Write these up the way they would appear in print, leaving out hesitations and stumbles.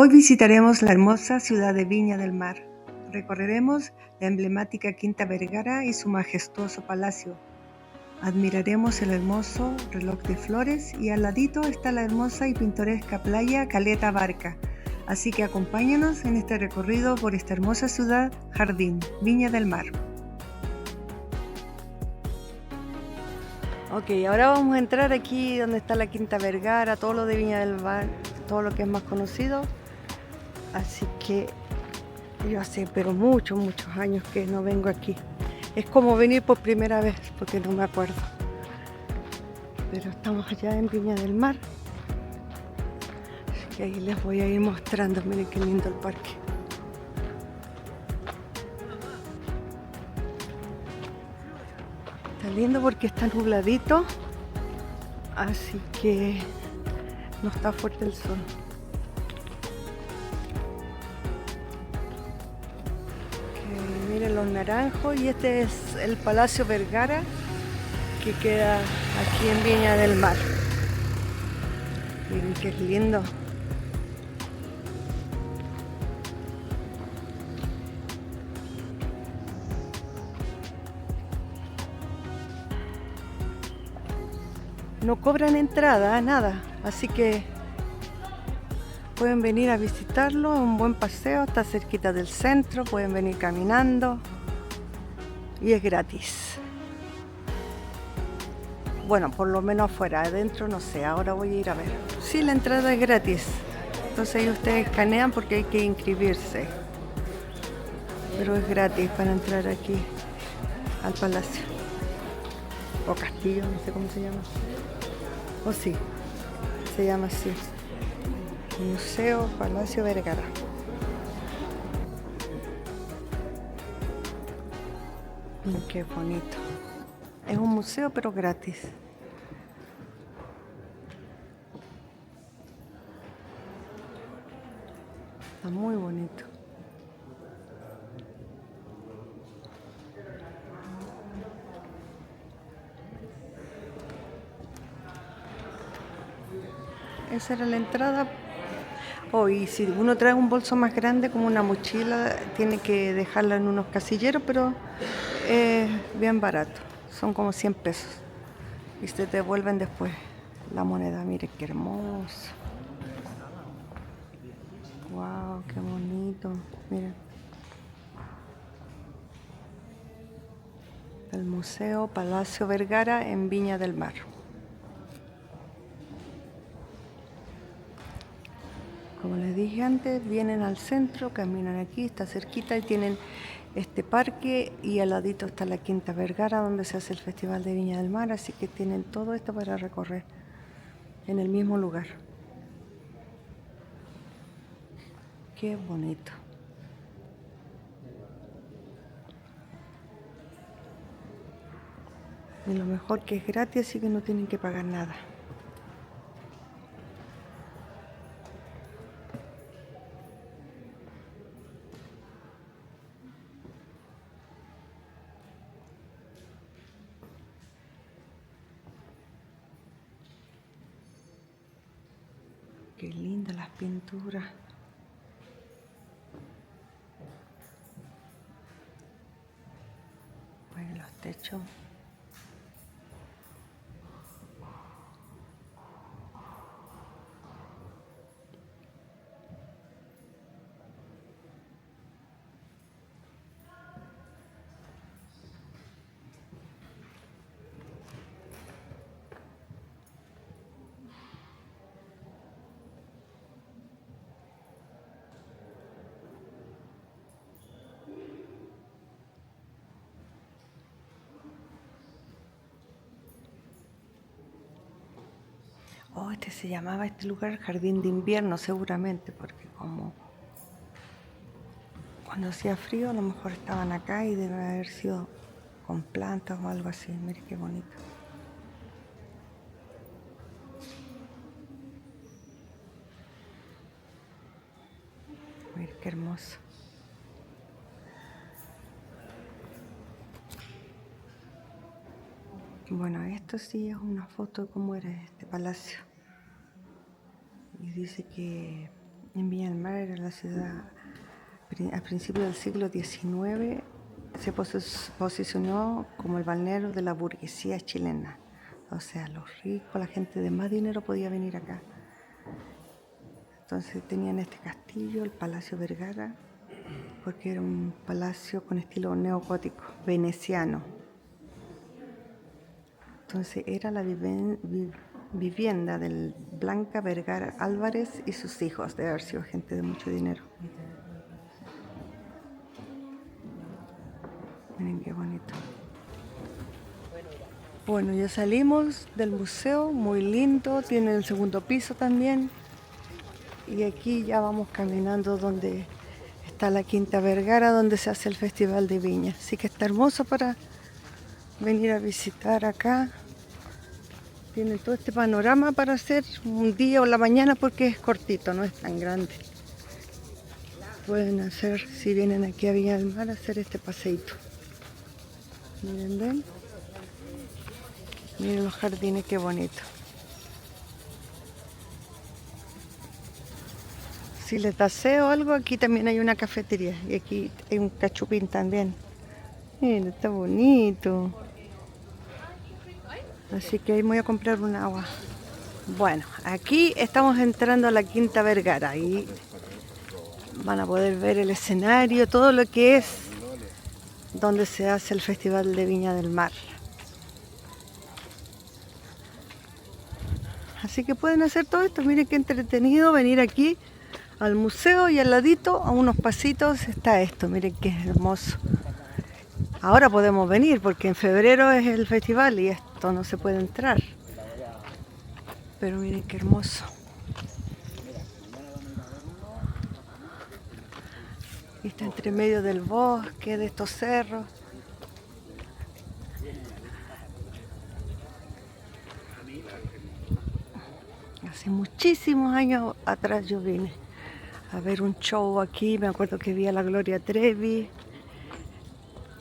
Hoy visitaremos la hermosa ciudad de Viña del Mar. Recorreremos la emblemática Quinta Vergara y su majestuoso palacio. Admiraremos el hermoso reloj de flores y al ladito está la hermosa y pintoresca playa Caleta Barca. Así que acompáñanos en este recorrido por esta hermosa ciudad, jardín, Viña del Mar. Ok, ahora vamos a entrar aquí donde está la Quinta Vergara, todo lo de Viña del Mar, todo lo que es más conocido. Así que yo hace pero muchos años que no vengo aquí. Es como venir por primera vez porque no me acuerdo. Pero estamos allá en Viña del Mar. Así que ahí les voy a ir mostrando. Miren qué lindo el parque. Está lindo porque está nubladito. Así que no está fuerte el sol. Miren los naranjos y este es el Palacio Vergara que queda aquí en Viña del Mar. Miren qué lindo. No cobran entrada, nada, así que pueden venir a visitarlo, es un buen paseo, está cerquita del centro, pueden venir caminando y es gratis. Bueno, por lo menos afuera, adentro no sé, ahora voy a ir a ver. Sí, la entrada es gratis, entonces ahí ustedes escanean porque hay que inscribirse. Pero es gratis para entrar aquí al palacio. O castillo, no sé cómo se llama. O sí, se llama así. Museo Palacio Vergara. Qué bonito. Es un museo pero gratis. Está muy bonito. Esa era la entrada. Y si uno trae un bolso más grande como una mochila, tiene que dejarla en unos casilleros, pero es bien barato. Son como 100 pesos. Y se te devuelven después la moneda. Miren qué hermoso. Wow, qué bonito. Miren. El Museo Palacio Vergara en Viña del Mar. Como les dije antes, vienen al centro, caminan aquí, está cerquita y tienen este parque y al ladito está la Quinta Vergara donde se hace el Festival de Viña del Mar, así que tienen todo esto para recorrer en el mismo lugar. Qué bonito. Y lo mejor que es gratis, así que no tienen que pagar nada. Qué lindas las pinturas. Bueno, los techos. Este se llamaba este lugar Jardín de Invierno seguramente, porque como cuando hacía frío a lo mejor estaban acá y debe haber sido con plantas o algo así. Mire qué bonito. Mire qué hermoso. Bueno, esto sí es una foto de cómo era este palacio. Y dice que En Viña del Mar era la ciudad, a principios del siglo XIX, se posicionó como el balneario de la burguesía chilena. O sea, los ricos, la gente de más dinero podía venir acá. Entonces tenían este castillo, el Palacio Vergara, porque era un palacio con estilo neogótico, veneciano. Entonces era la vivienda del Blanca Vergara Álvarez y sus hijos, debe haber sido gente de mucho dinero. Miren qué bonito. Bueno, ya salimos del museo, muy lindo, tiene el segundo piso también. Y aquí ya vamos caminando donde está la Quinta Vergara, donde se hace el Festival de Viña. Así que está hermoso para venir a visitar acá. Tienen todo este panorama para hacer un día o la mañana porque es cortito, no es tan grande. Pueden hacer, si vienen aquí a Viña del Mar, hacer este paseíto. Miren, ven. Miren los jardines, qué bonito. Si les da sed o algo, aquí también hay una cafetería. Y aquí hay un cachupín también. Miren, está bonito. Así que ahí me voy a comprar un agua. Bueno, aquí estamos entrando a la Quinta Vergara y van a poder ver el escenario, todo lo que es donde se hace el Festival de Viña del Mar. Así que pueden hacer todo esto, miren qué entretenido venir aquí al museo y al ladito, a unos pasitos, está esto, miren qué hermoso. Ahora podemos venir porque en febrero es el festival y esto no se puede entrar. Pero miren qué hermoso. Y está entre medio del bosque, de estos cerros. Hace muchísimos años atrás yo vine a ver un show aquí, me acuerdo que vi a la Gloria Trevi.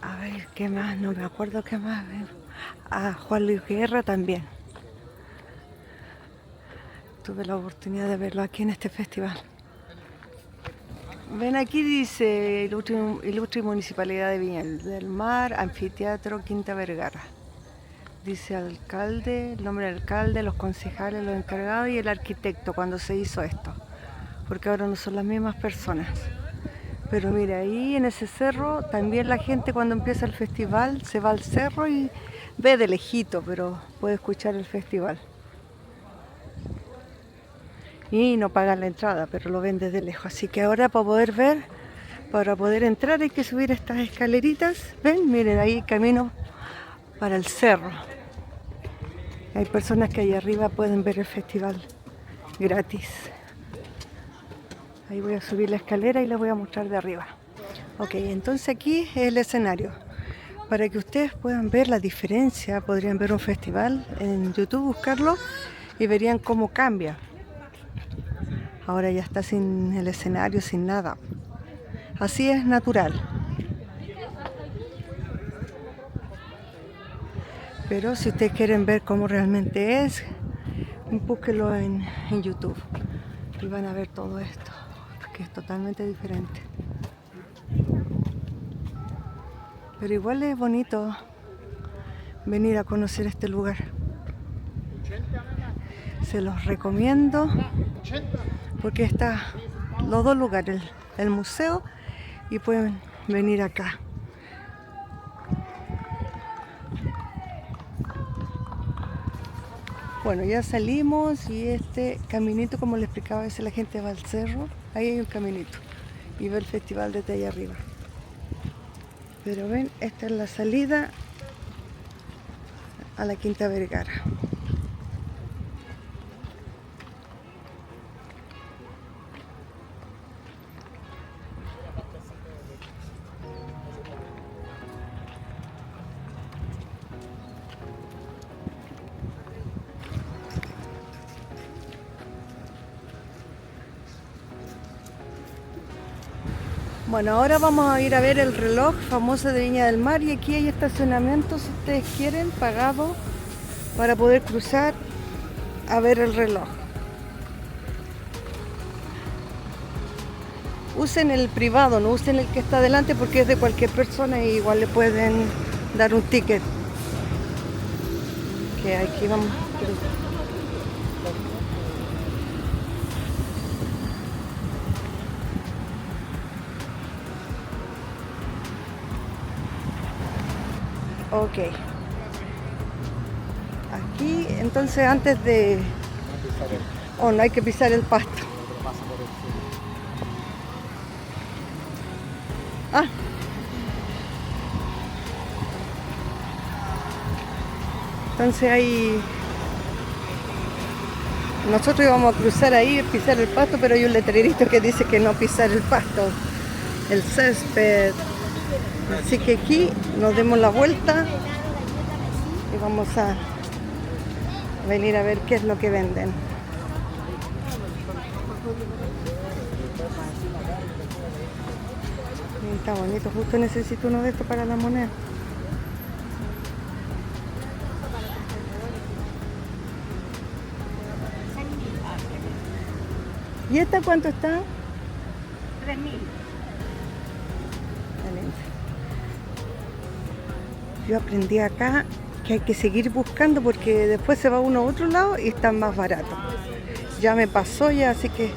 A ver, ¿qué más? No me acuerdo qué más. A Juan Luis Guerra también. Tuve la oportunidad de verlo aquí en este festival. Ven, aquí dice Ilustre Municipalidad de Viña del Mar, Anfiteatro Quinta Vergara. Dice alcalde, el nombre del alcalde, los concejales, los encargados y el arquitecto cuando se hizo esto. Porque ahora no son las mismas personas. Pero mira, ahí en ese cerro también la gente cuando empieza el festival se va al cerro y ve de lejito, pero puede escuchar el festival. Y no pagan la entrada, pero lo ven desde lejos. Así que ahora para poder ver, para poder entrar hay que subir estas escaleritas. ¿Ven? Miren, ahí camino para el cerro. Hay personas que ahí arriba pueden ver el festival gratis. Ahí voy a subir la escalera y les voy a mostrar de arriba. Ok, entonces aquí es el escenario. Para que ustedes puedan ver la diferencia, podrían ver un festival en YouTube, buscarlo y verían cómo cambia. Ahora ya está sin el escenario, sin nada. Así es natural. Pero si ustedes quieren ver cómo realmente es, búsquenlo en YouTube y van a ver todo esto, que es totalmente diferente. Pero igual es bonito venir a conocer este lugar. Se los recomiendo porque está los dos lugares, el museo y pueden venir acá. Bueno, ya salimos y este caminito, como les explicaba, a veces la gente va al cerro, ahí hay un caminito y ve el festival desde allá arriba. Pero ven, esta es la salida a la Quinta Vergara. Bueno, ahora vamos a ir a ver el reloj famoso de Viña del Mar y aquí hay estacionamientos, si ustedes quieren, pagado para poder cruzar a ver el reloj. usen el privado, no usen el que está adelante porque es de cualquier persona y igual le pueden dar un ticket. Que aquí vamos. Ok. Aquí, entonces antes de... Oh, no hay que pisar el pasto. Ah. Entonces ahí... Nosotros íbamos a cruzar ahí, pisar el pasto, pero hay un letrerito que dice que no pisar el pasto, el césped. Así que aquí nos demos la vuelta y vamos a venir a ver qué es lo que venden. Está bonito, justo necesito uno de estos para la moneda. ¿Y esta cuánto está? 3.000. Yo aprendí acá que hay que seguir buscando porque después se va uno a otro lado y están más baratos. Ya me pasó ya, así que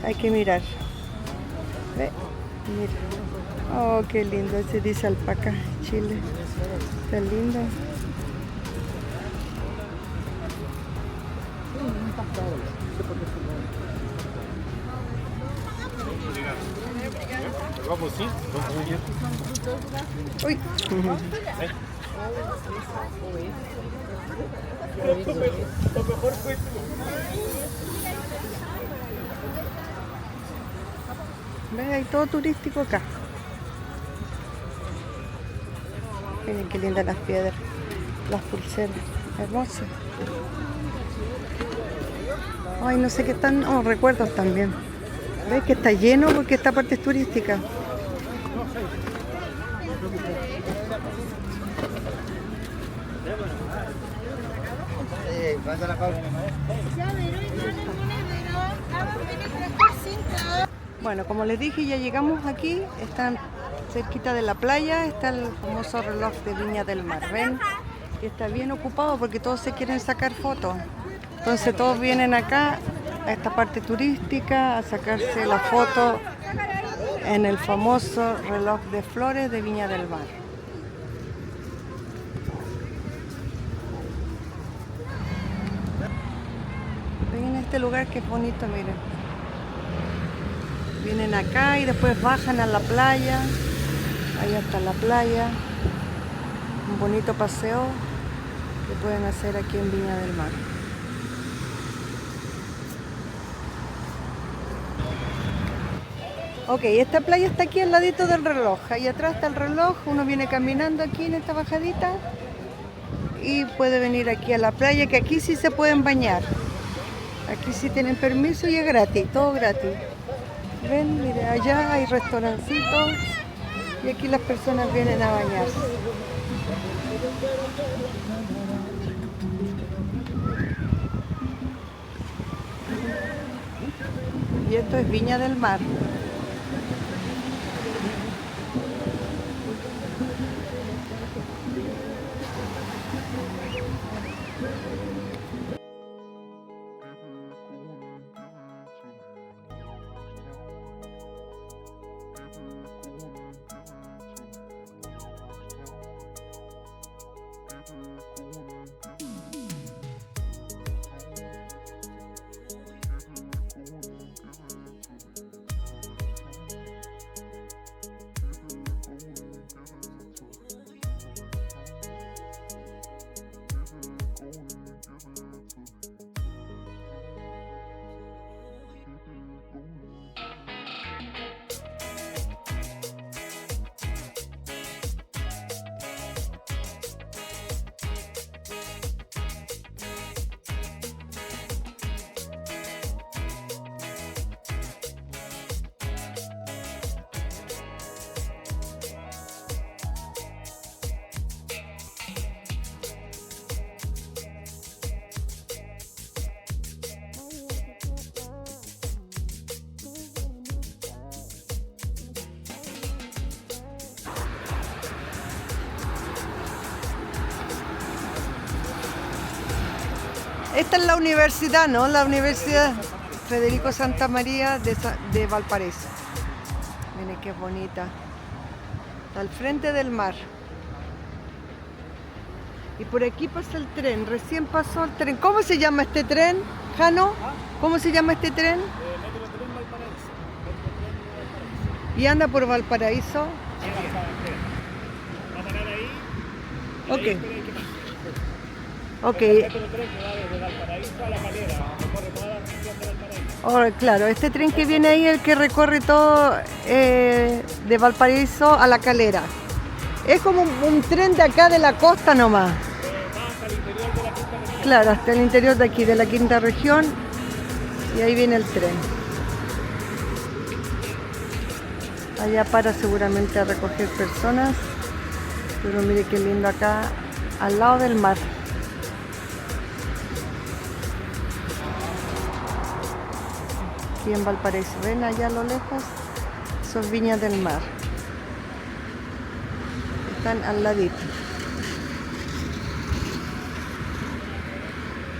hay que mirar. Ve, mira. Oh, qué lindo. Ese dice alpaca, Chile. Está lindo. Vamos, sí. Uy. Ve, hay todo turístico acá. Miren qué lindas las piedras, las pulseras, hermosas. Ay, no sé qué están, oh, recuerdos también. ¿Ves que está lleno porque esta parte es turística? Bueno, como les dije, ya llegamos aquí, están cerquita de la playa, está el famoso reloj de Viña del Mar. ¿Ven? Y está bien ocupado porque todos se quieren sacar fotos. Entonces todos vienen acá a esta parte turística a sacarse la foto en el famoso reloj de flores de Viña del Mar. Ven este lugar que es bonito, miren. Vienen acá y después bajan a la playa. Ahí está la playa. Un bonito paseo que pueden hacer aquí en Viña del Mar. Ok, esta playa está aquí al ladito del reloj. Ahí atrás está el reloj. Uno viene caminando aquí en esta bajadita y puede venir aquí a la playa, que aquí sí se pueden bañar. Aquí sí tienen permiso y es gratis, todo gratis. Ven, mire, allá hay restaurancitos y aquí las personas vienen a bañarse. Y esto es Viña del Mar. Esta es la universidad, ¿no? La Universidad Federico Santa María de Valparaíso. Miren qué bonita. Está al frente del mar. Y por aquí pasa el tren. Recién pasó el tren. ¿Cómo se llama este tren, Jano? ¿Cómo se llama este tren? Metrotren Valparaíso. Y anda por Valparaíso. Va a parar ahí. Ok. Ok. El Metrotren que va desde Valparaíso a La Calera. Recorre toda la región de Valparaíso. Oh, claro, este tren que viene ahí es el que recorre todo de Valparaíso a La Calera. Es como un tren de acá de la costa nomás. Va hasta el interior de la quinta región. Claro, hasta el interior de aquí, de la quinta región. Y ahí viene el tren. Allá para seguramente a recoger personas. Pero mire qué lindo acá, al lado del mar. Aquí en Valparaíso, ven allá a lo lejos, son viñas del mar. Están al ladito.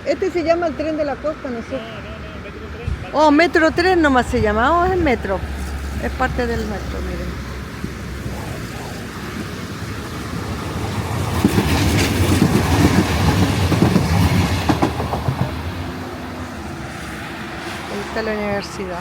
Este se llama el tren de la costa, no sé. Metrotren. Oh, Metro Tren nomás se llama. Oh, es metro. Es parte del metro, miren. Ahí está la universidad.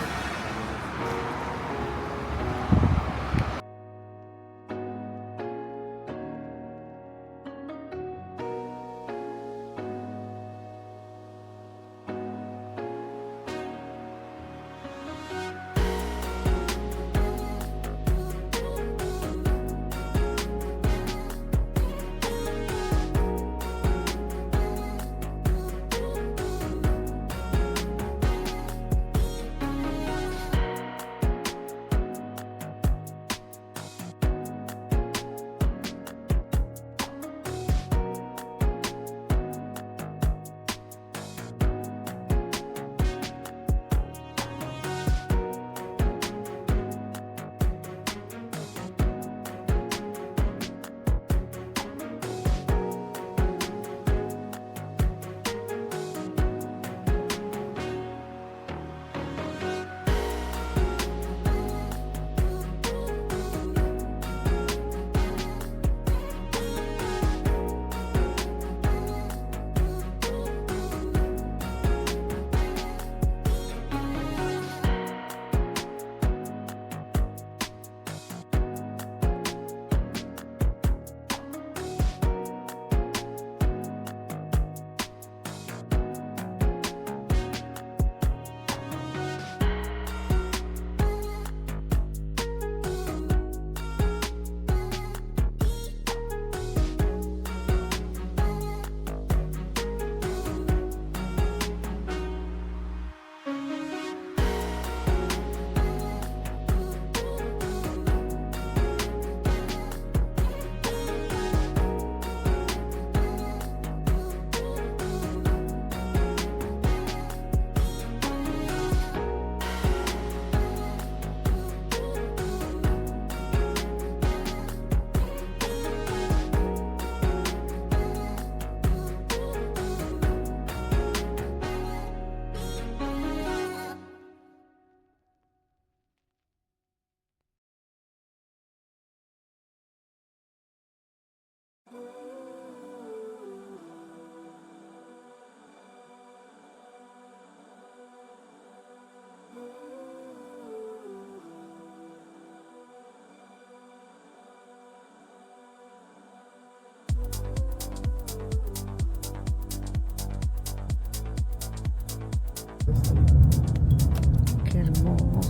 Qué hermoso.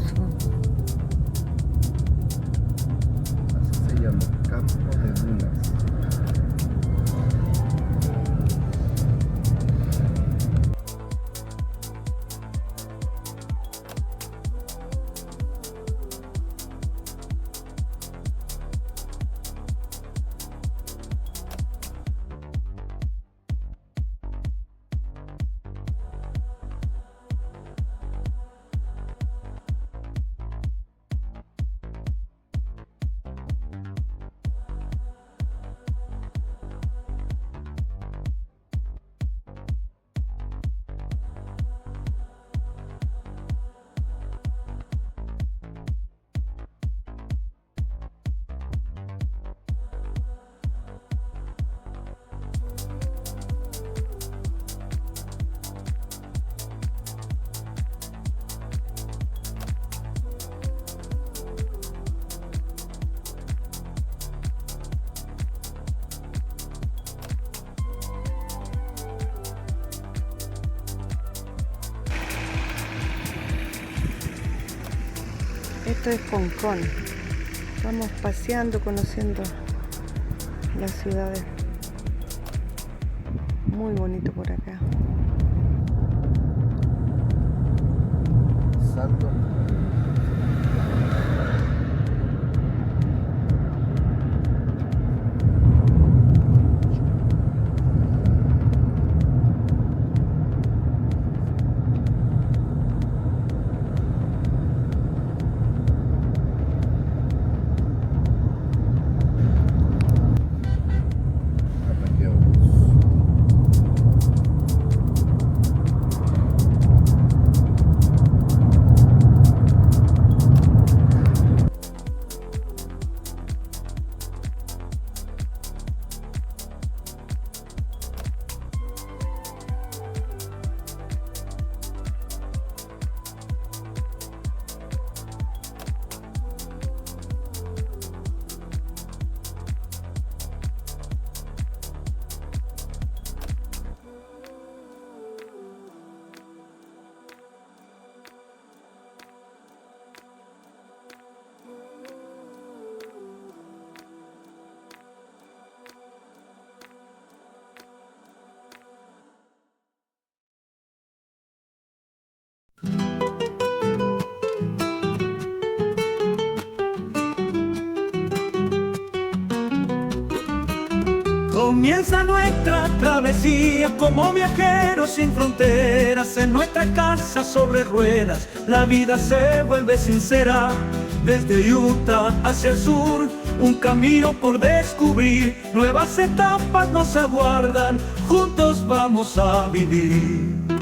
Así se llama, campo de dunas. Esto es Hong Kong. Estamos paseando, conociendo las ciudades. Muy bonito por acá. Salto. Comienza nuestra travesía como viajeros sin fronteras. En nuestra casa sobre ruedas la vida se vuelve sincera. Desde Utah hacia el sur, un camino por descubrir. Nuevas etapas nos aguardan, juntos vamos a vivir.